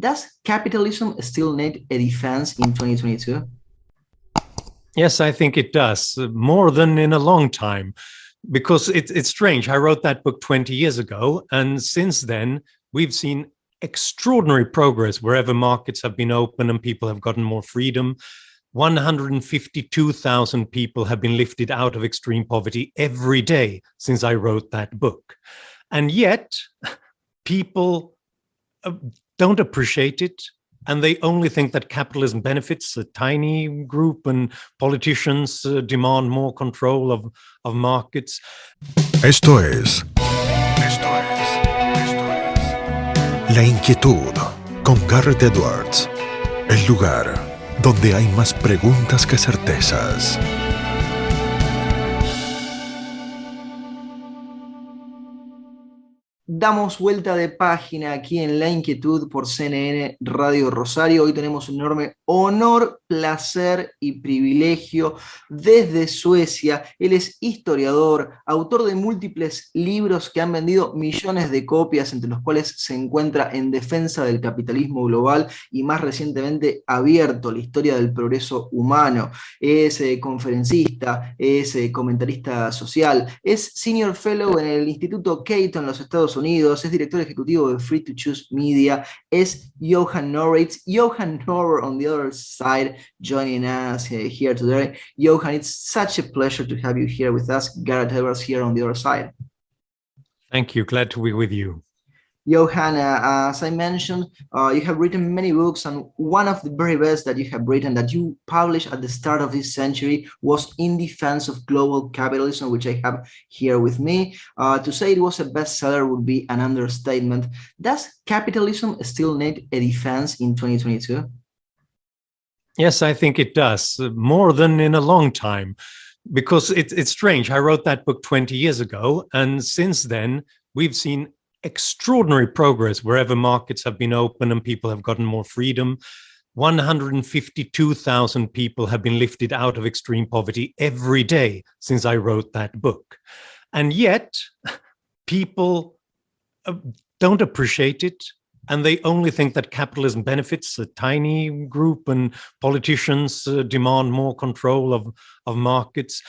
Does capitalism still need a defense in 2022? Yes, I think it does, more than in a long time, because it's strange. I wrote that book 20 years ago, and since then, we've seen extraordinary progress wherever markets have been open and people have gotten more freedom. 152,000 people have been lifted out of extreme poverty every day since I wrote that book. And yet, people don't appreciate it, and they only think that capitalism benefits a tiny group and politicians demand more control of markets. Esto es La Inquietud con Garret Edwards, el lugar donde hay más preguntas que certezas. Damos vuelta de página aquí en La Inquietud por CNN Radio Rosario. Hoy tenemos un enorme honor, placer y privilegio desde Suecia. Él es historiador, autor de múltiples libros que han vendido millones de copias, entre los cuales se encuentra En Defensa del Capitalismo Global y más recientemente Abierto, la historia del progreso humano. Es conferencista, es comentarista social, es Senior Fellow en el Instituto Cato en los Estados Unidos, es director ejecutivo de Free to Choose Media, es JOHAN NORBEG. JOHAN NORBEG on the other side, joining us here today. JOHAN, it's such a pleasure to have you here with us. Garret Edwards here on the other side. Thank you, glad to be with you. JOHAN, as I mentioned, you have written many books, and one of the very best that you have written that you published at the start of this century was In Defense of Global Capitalism, which I have here with me. To say it was a bestseller would be an understatement. Does capitalism still need a defense in 2022? Yes, I think it does, more than in a long time, because it's strange. I wrote that book 20 years ago, and since then, we've seen extraordinary progress wherever markets have been open and people have gotten more freedom. 152,000 people have been lifted out of extreme poverty every day since I wrote that book. And yet, people don't appreciate it, and they only think that capitalism benefits a tiny group and politicians demand more control of markets.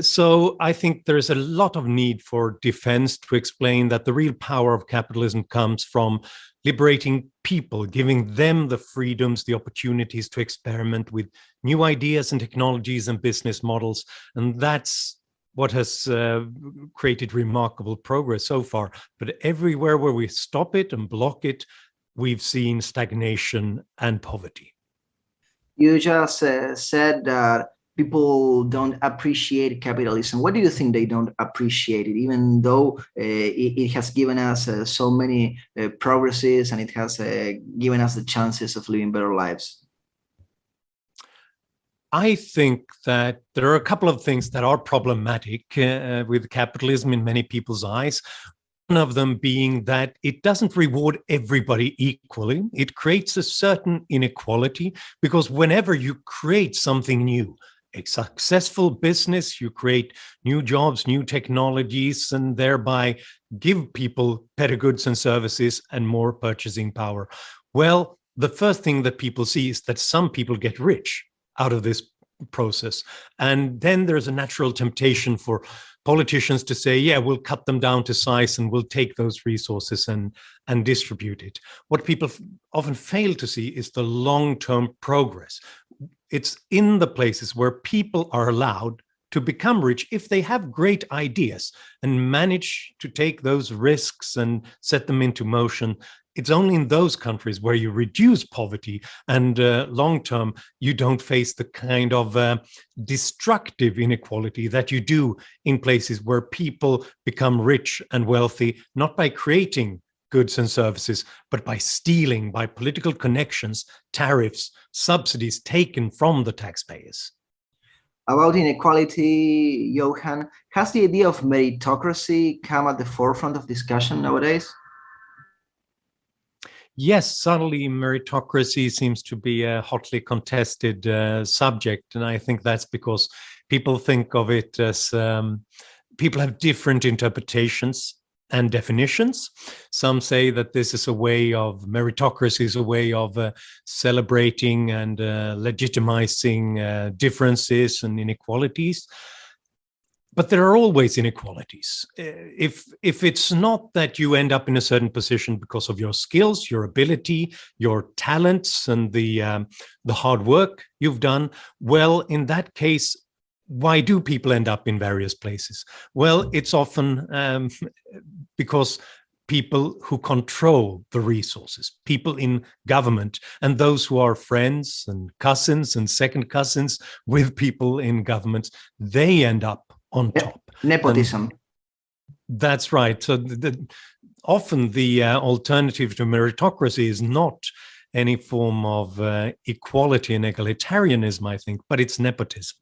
So I think there is a lot of need for defense to explain that the real power of capitalism comes from liberating people, giving them the freedoms, the opportunities to experiment with new ideas and technologies and business models. And that's what has created remarkable progress so far. But everywhere where we stop it and block it, we've seen stagnation and poverty. You just said that people don't appreciate capitalism. What do you think they don't appreciate it, even though it has given us so many progresses and it has given us the chances of living better lives? I think that there are a couple of things that are problematic with capitalism in many people's eyes. One of them being that it doesn't reward everybody equally. It creates a certain inequality because whenever you create something new, a successful business, you create new jobs, new technologies, and thereby give people better goods and services and more purchasing power. Well, the first thing that people see is that some people get rich out of this process. And then there's a natural temptation for politicians to say, yeah, we'll cut them down to size and we'll take those resources and distribute it. What people often fail to see is the long-term progress. It's in the places where people are allowed to become rich if they have great ideas and manage to take those risks and set them into motion. It's only in those countries where you reduce poverty and long-term, you don't face the kind of destructive inequality that you do in places where people become rich and wealthy, not by creating goods and services, but by stealing, by political connections, tariffs, subsidies taken from the taxpayers. About inequality, JOHAN, has the idea of meritocracy come at the forefront of discussion nowadays? Yes, suddenly meritocracy seems to be a hotly contested subject. And I think that's because people think of it as people have different interpretations and definitions. Some say that this is a way of meritocracy, is a way of celebrating and legitimizing differences and inequalities. But there are always inequalities. If it's not that you end up in a certain position because of your skills, your ability, your talents, and the hard work you've done, well, in that case, why do people end up in various places? Well, it's often because people who control the resources, people in government, and those who are friends and cousins and second cousins with people in government, they end up on top. Nepotism. And that's right. So often the alternative to meritocracy is not any form of equality and egalitarianism, I think, but it's nepotism.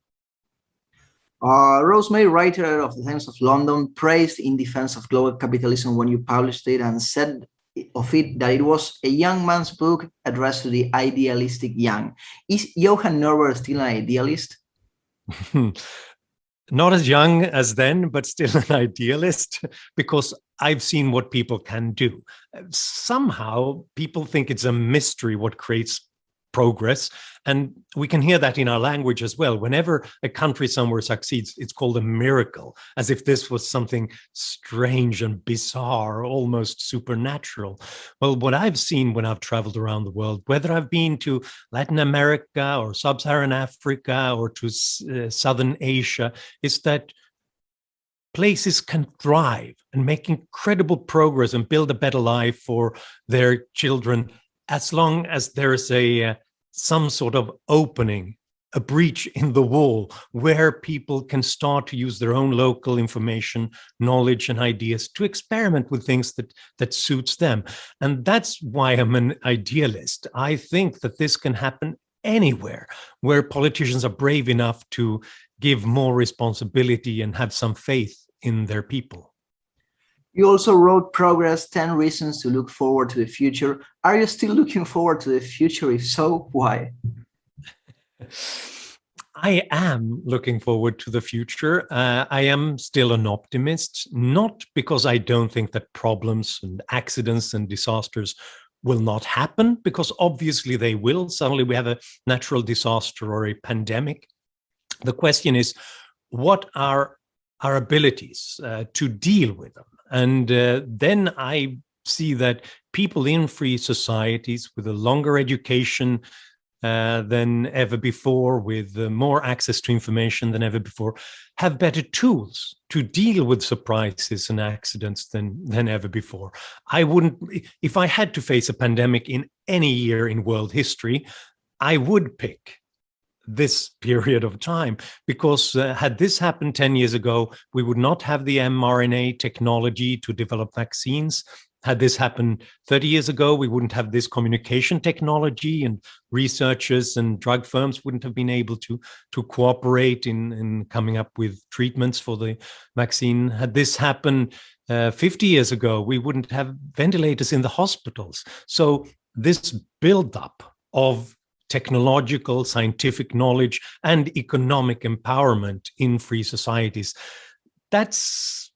Rosemary, writer of the Times of London, praised In Defense of Global Capitalism when you published it and said of it that it was a young man's book addressed to the idealistic young. Is Johan Norberg still an idealist? Not as young as then, but still an idealist, because I've seen what people can do. Somehow people think it's a mystery what creates progress. And we can hear that in our language as well. Whenever a country somewhere succeeds, it's called a miracle, as if this was something strange and bizarre, almost supernatural. Well, what I've seen when I've traveled around the world, whether I've been to Latin America or Sub-Saharan Africa or to Southern Asia, is that places can thrive and make incredible progress and build a better life for their children, as long as there is some sort of opening, a breach in the wall where people can start to use their own local information, knowledge, and ideas to experiment with things that suits them. And that's why I'm an idealist. I think that this can happen anywhere where politicians are brave enough to give more responsibility and have some faith in their people. You also wrote Progress, 10 Reasons to Look Forward to the Future. Are you still looking forward to the future? If so, why? I am looking forward to the future. I am still an optimist, not because I don't think that problems and accidents and disasters will not happen, because obviously they will. Suddenly we have a natural disaster or a pandemic. The question is, what are our abilities to deal with them? And then I see that people in free societies with a longer education than ever before, with more access to information than ever before, have better tools to deal with surprises and accidents than ever before. I wouldn't, if I had to face a pandemic in any year in world history, I would pick this period of time, because had this happened 10 years ago, we would not have the mRNA technology to develop vaccines. Had this happened 30 years ago, we wouldn't have this communication technology, and researchers and drug firms wouldn't have been able to cooperate in coming up with treatments for the vaccine. Had this happened 50 years ago, we wouldn't have ventilators in the hospitals. So this buildup of technological, scientific knowledge and economic empowerment in free societies, that's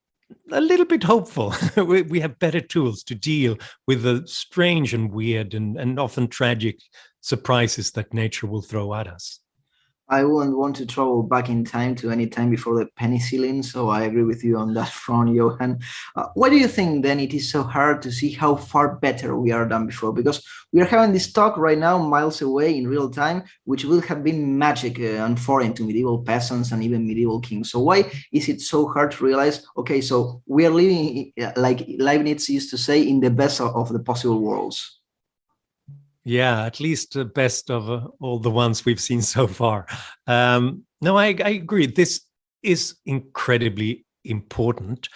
a little bit hopeful. We have better tools to deal with the strange and weird and often tragic surprises that nature will throw at us. I wouldn't want to travel back in time to any time before the penicillin, so I agree with you on that front, Johan. Why do you think then it is so hard to see how far better we are than before? Because we are having this talk right now miles away in real time, which will have been magic and foreign to medieval peasants and even medieval kings. So why is it so hard to realize, okay, so we are living, like Leibniz used to say, in the best of the possible worlds? Yeah, at least the best of all the ones we've seen so far. No, I agree. This is incredibly important.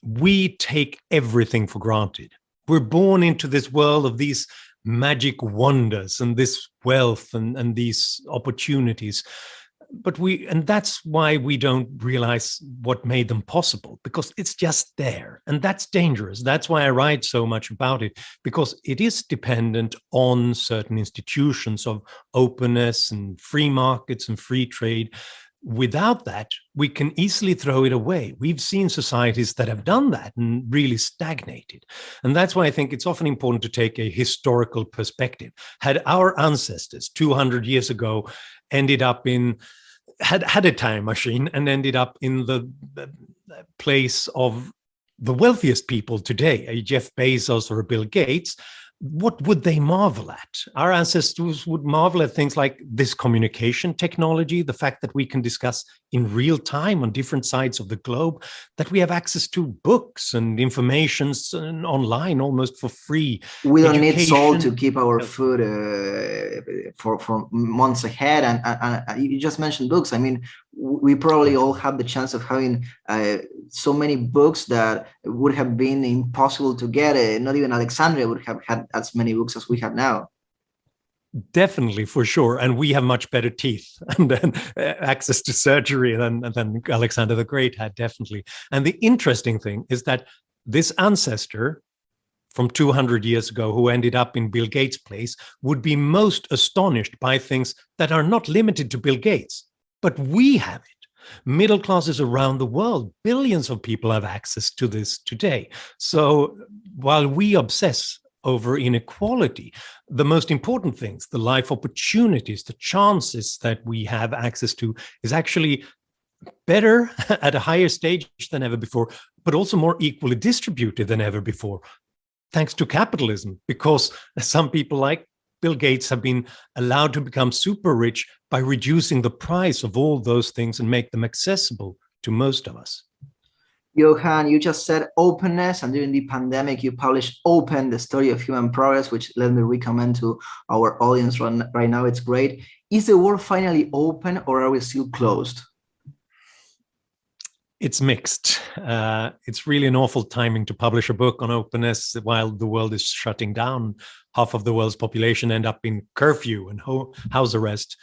We take everything for granted. We're born into this world of these magic wonders and this wealth and these opportunities. And that's why we don't realize what made them possible, because it's just there. And that's dangerous. That's why I write so much about it, because it is dependent on certain institutions of openness and free markets and free trade without that, we can easily throw it away. We've seen societies that have done that and really stagnated. And that's why I think it's often important to take a historical perspective. Had our ancestors 200 years ago had a time machine and ended up in the place of the wealthiest people today, a Jeff Bezos or a Bill Gates, what would they marvel at? Our ancestors would marvel at things like this communication technology, the fact that we can discuss in real time on different sides of the globe, that we have access to books and informations and online almost for free. We don't need salt to keep our food for months ahead. And you just mentioned books. I mean, we probably all have the chance of having so many books that would have been impossible to get. Not even Alexandria would have had as many books as we have now. Definitely, for sure. And we have much better teeth and then access to surgery than Alexander the Great had, definitely. And the interesting thing is that this ancestor from 200 years ago who ended up in Bill Gates' place would be most astonished by things that are not limited to Bill Gates, but we have it. Middle classes around the world, billions of people have access to this today. So while we obsess over inequality, the most important things, the life opportunities, the chances that we have access to is actually better at a higher stage than ever before, but also more equally distributed than ever before, thanks to capitalism, because some people like Bill Gates have been allowed to become super rich by reducing the price of all those things and make them accessible to most of us. Johan, you just said openness, and during the pandemic, you published Open, the Story of Human Progress, which let me recommend to our audience right now. It's great. Is the world finally open, or are we still closed? It's mixed. It's really an awful timing to publish a book on openness while the world is shutting down. Half of the world's population end up in curfew and house arrest.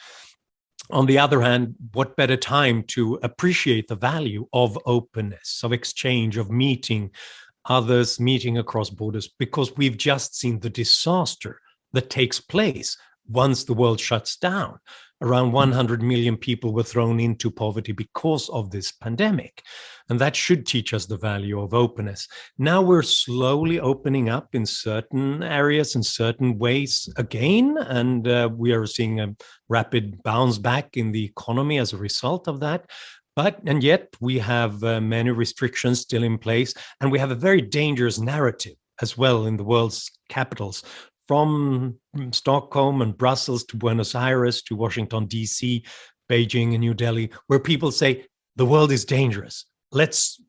On the other hand, what better time to appreciate the value of openness, of exchange, of meeting others, meeting across borders, because we've just seen the disaster that takes place once the world shuts down. Around 100 million people were thrown into poverty because of this pandemic. And that should teach us the value of openness. Now we're slowly opening up in certain areas, in certain ways again. And we are seeing a rapid bounce back in the economy as a result of that. And yet we have many restrictions still in place. And we have a very dangerous narrative as well in the world's capitals, from Stockholm and Brussels to Buenos Aires to Washington, D.C., Beijing and New Delhi, where people say, the world is dangerous. Let's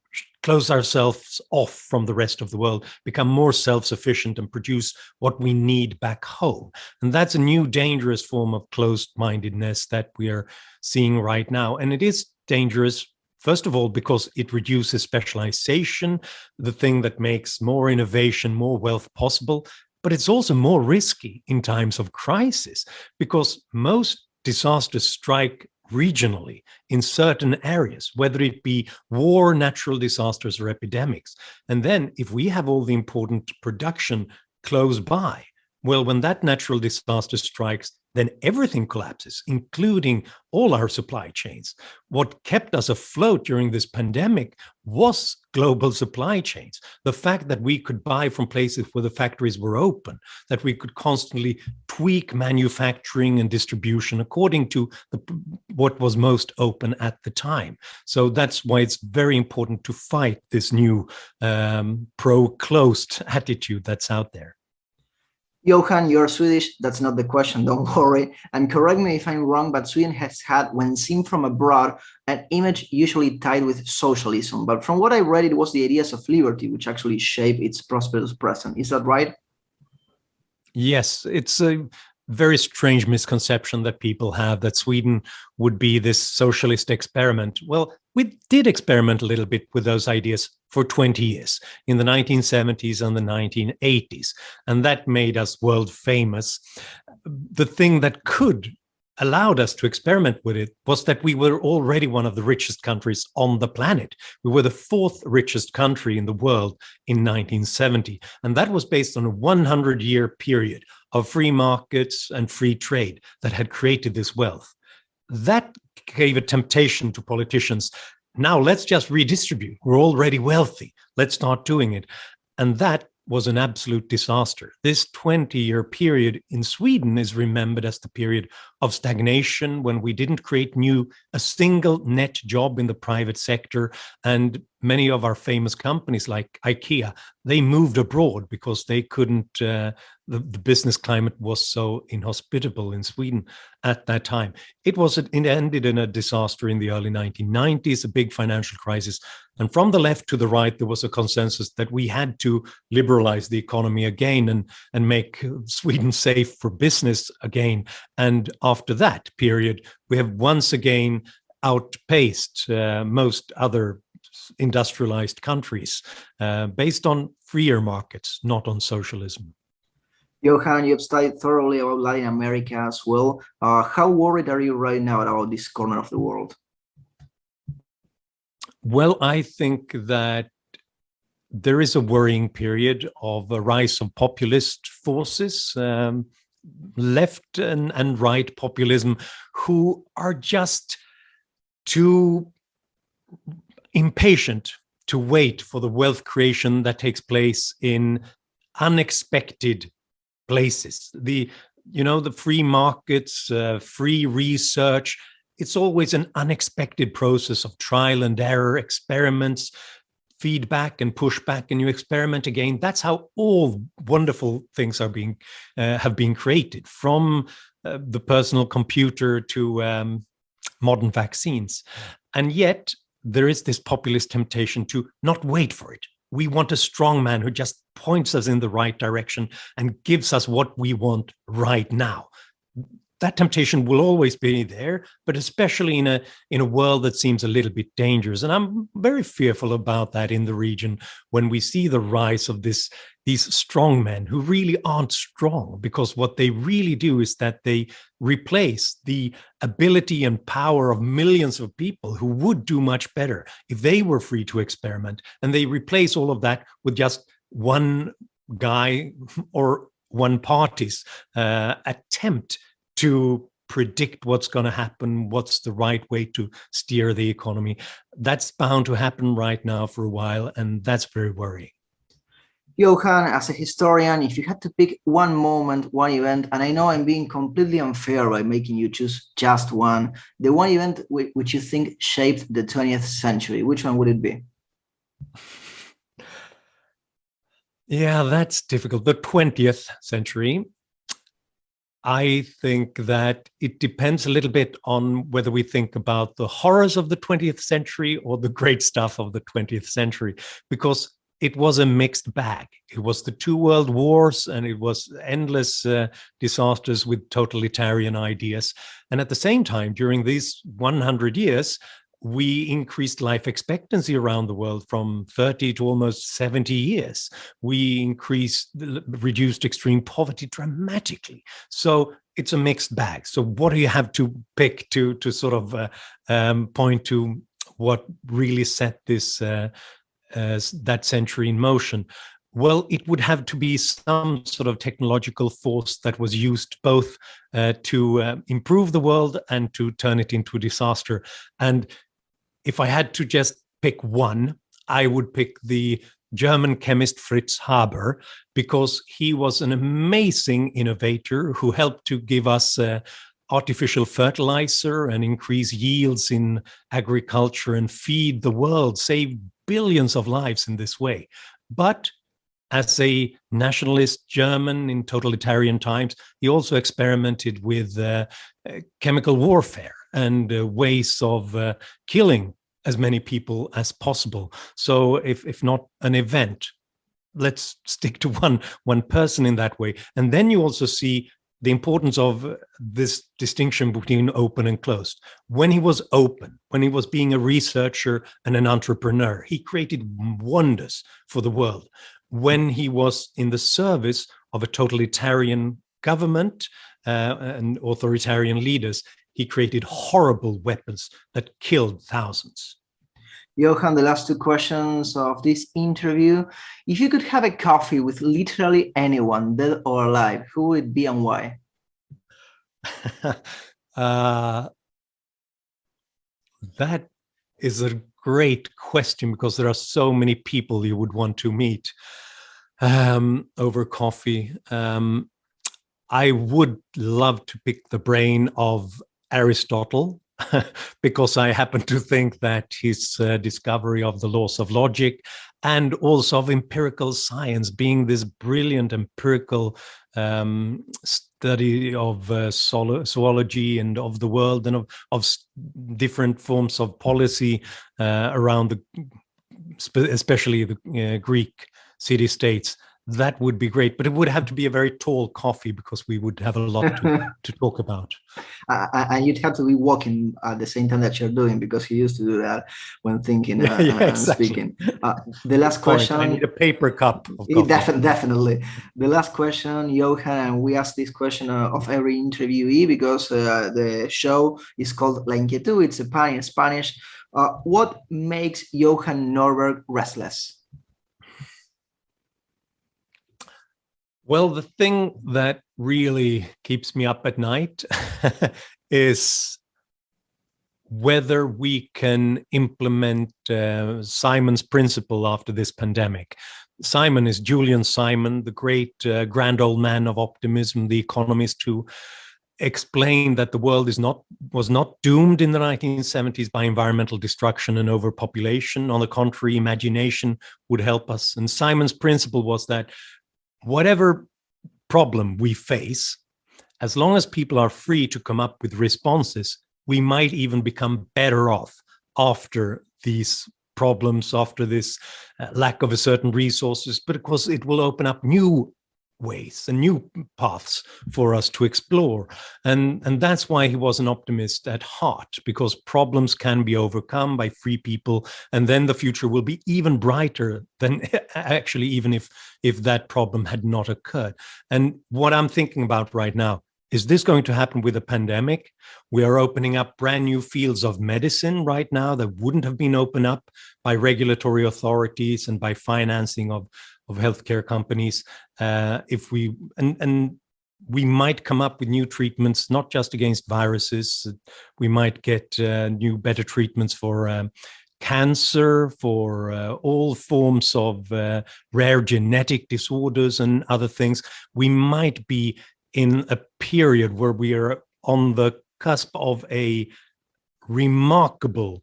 close ourselves off from the rest of the world, become more self-sufficient and produce what we need back home. And that's a new dangerous form of closed-mindedness that we are seeing right now. And it is dangerous, first of all, because it reduces specialization, the thing that makes more innovation, more wealth possible. But it's also more risky in times of crisis, because most disasters strike regionally in certain areas, whether it be war, natural disasters, or epidemics. And then if we have all the important production close by, well, when that natural disaster strikes, then everything collapses, including all our supply chains. What kept us afloat during this pandemic was global supply chains. The fact that we could buy from places where the factories were open, that we could constantly tweak manufacturing and distribution according to what was most open at the time. So that's why it's very important to fight this new pro-closed attitude that's out there. Johan, you're Swedish. That's not the question, don't worry. And correct me if I'm wrong, but Sweden has had, when seen from abroad, an image usually tied with socialism. But from what I read, it was the ideas of liberty which actually shape its prosperous present. Is that right? Yes, it's a very strange misconception that people have that Sweden would be this socialist experiment. Well, we did experiment a little bit with those ideas for 20 years in the 1970s and the 1980s, and that made us world famous. The thing that could allowed us to experiment with it was that we were already one of the richest countries on the planet. We were the fourth richest country in the world in 1970, and that was based on a 100-year period of free markets and free trade that had created this wealth. That gave a temptation to politicians. Now let's just redistribute. We're already wealthy. Let's start doing it. And that was an absolute disaster. This 20-year period in Sweden is remembered as the period of stagnation, when we didn't create a single net job in the private sector. And many of our famous companies like IKEA, they moved abroad because they couldn't, the business climate was so inhospitable in Sweden at that time. It ended in a disaster in the early 1990s, a big financial crisis. And from the left to the right, there was a consensus that we had to liberalize the economy again and make Sweden safe for business again. And after that period, we have once again outpaced most other industrialized countries based on freer markets, not on socialism. Johan, you've studied thoroughly about Latin America as well. How worried are you right now about this corner of the world? Well, I think that there is a worrying period of a rise of populist forces, left and right populism, who are just too impatient to wait for the wealth creation that takes place in unexpected places. The free markets, free research, it's always an unexpected process of trial and error, experiments, feedback and pushback, and you experiment again. That's how all wonderful things have been created, from the personal computer to modern vaccines. And yet there is this populist temptation to not wait for it. We want a strong man who just points us in the right direction and gives us what we want right now. That temptation will always be there, but especially in a world that seems a little bit dangerous. And I'm very fearful about that in the region, when we see the rise of these strong men who really aren't strong, because what they really do is that they replace the ability and power of millions of people who would do much better if they were free to experiment. And they replace all of that with just one guy or one party's attempt to predict what's going to happen, what's the right way to steer the economy. That's bound to happen right now for a while, and that's very worrying. Johan, as a historian, if you had to pick one moment, one event, and I know I'm being completely unfair by making you choose just one, the one event which you think shaped the 20th century, which one would it be? Yeah, that's difficult. The 20th century. I think that it depends a little bit on whether we think about the horrors of the 20th century or the great stuff of the 20th century, because it was a mixed bag. It was the 2 world wars, and it was endless disasters with totalitarian ideas. And at the same time, during these 100 years, we increased life expectancy around the world from 30 to almost 70 years. We reduced extreme poverty dramatically. So it's a mixed bag. So what do you have to pick to sort of point to what really set that century in motion? Well, it would have to be some sort of technological force that was used both to improve the world and to turn it into a disaster. And if I had to just pick one, I would pick the German chemist Fritz Haber, because he was an amazing innovator who helped to give us artificial fertilizer and increase yields in agriculture and feed the world, save billions of lives in this way. But as a nationalist German in totalitarian times, he also experimented with chemical warfare and ways of killing as many people as possible. So if not an event, let's stick to one person in that way. And then you also see the importance of this distinction between open and closed. When he was open, when he was being a researcher and an entrepreneur, he created wonders for the world. When he was in the service of a totalitarian government and authoritarian leaders, he created horrible weapons that killed thousands. Johan, the last 2 questions of this interview. If you could have a coffee with literally anyone, dead or alive, who would it be and why? That is a great question, because there are so many people you would want to meet over coffee. I would love to pick the brain of Aristotle, because I happen to think that his discovery of the laws of logic and also of empirical science, being this brilliant empirical study of zoology and of the world and of different forms of policy around especially the Greek city-states, that would be great. But it would have to be a very tall coffee, because we would have a lot to talk about. And you'd have to be walking at the same time that you're doing, because he used to do that when thinking exactly. and speaking. The last question. I need a paper cup of coffee. Definitely. The last question, Johan, and we ask this question of every interviewee, because the show is called La Inquietud. It's a pun in Spanish. What makes Johan Norberg restless? Well, the thing that really keeps me up at night is whether we can implement Simon's principle after this pandemic. Simon is Julian Simon, the great grand old man of optimism, the economist who explained that the world was not doomed in the 1970s by environmental destruction and overpopulation. On the contrary, imagination would help us. And Simon's principle was that whatever problem we face, as long as people are free to come up with responses, we might even become better off after these problems, after this lack of a certain resources, but of course it will open up new ways and new paths for us to explore. And that's why he was an optimist at heart, because problems can be overcome by free people, and then the future will be even brighter than actually even if that problem had not occurred. And what I'm thinking about right now, is this going to happen with a pandemic? We are opening up brand new fields of medicine right now that wouldn't have been opened up by regulatory authorities and by financing of healthcare companies. We might come up with new treatments, not just against viruses. We might get new, better treatments for cancer, for all forms of rare genetic disorders and other things. We might be in a period where we are on the cusp of a remarkable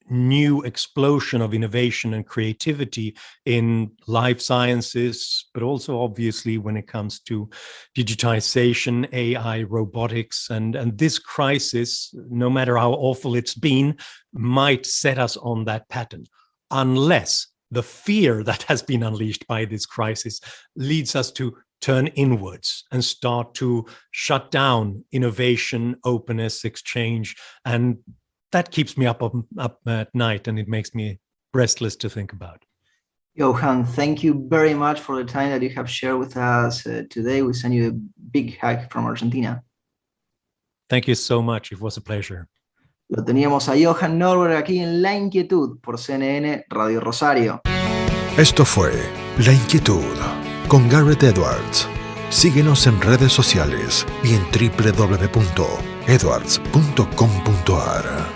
new explosion of innovation and creativity in life sciences, but also obviously when it comes to digitization, AI, robotics, and this crisis, no matter how awful it's been, might set us on that pattern, unless the fear that has been unleashed by this crisis leads us to turn inwards and start to shut down innovation, openness, exchange. And that keeps me up at night, and it makes me restless to think about. Johan, thank you very much for the time that you have shared with us today. We send you a big hug from Argentina. Thank you so much. It was a pleasure. Lo teníamos a Johan Norberg aquí en La Inquietud por CNN Radio Rosario. Esto fue La Inquietud con Garret Edwards. Síguenos en redes sociales y en www.edwards.com.ar.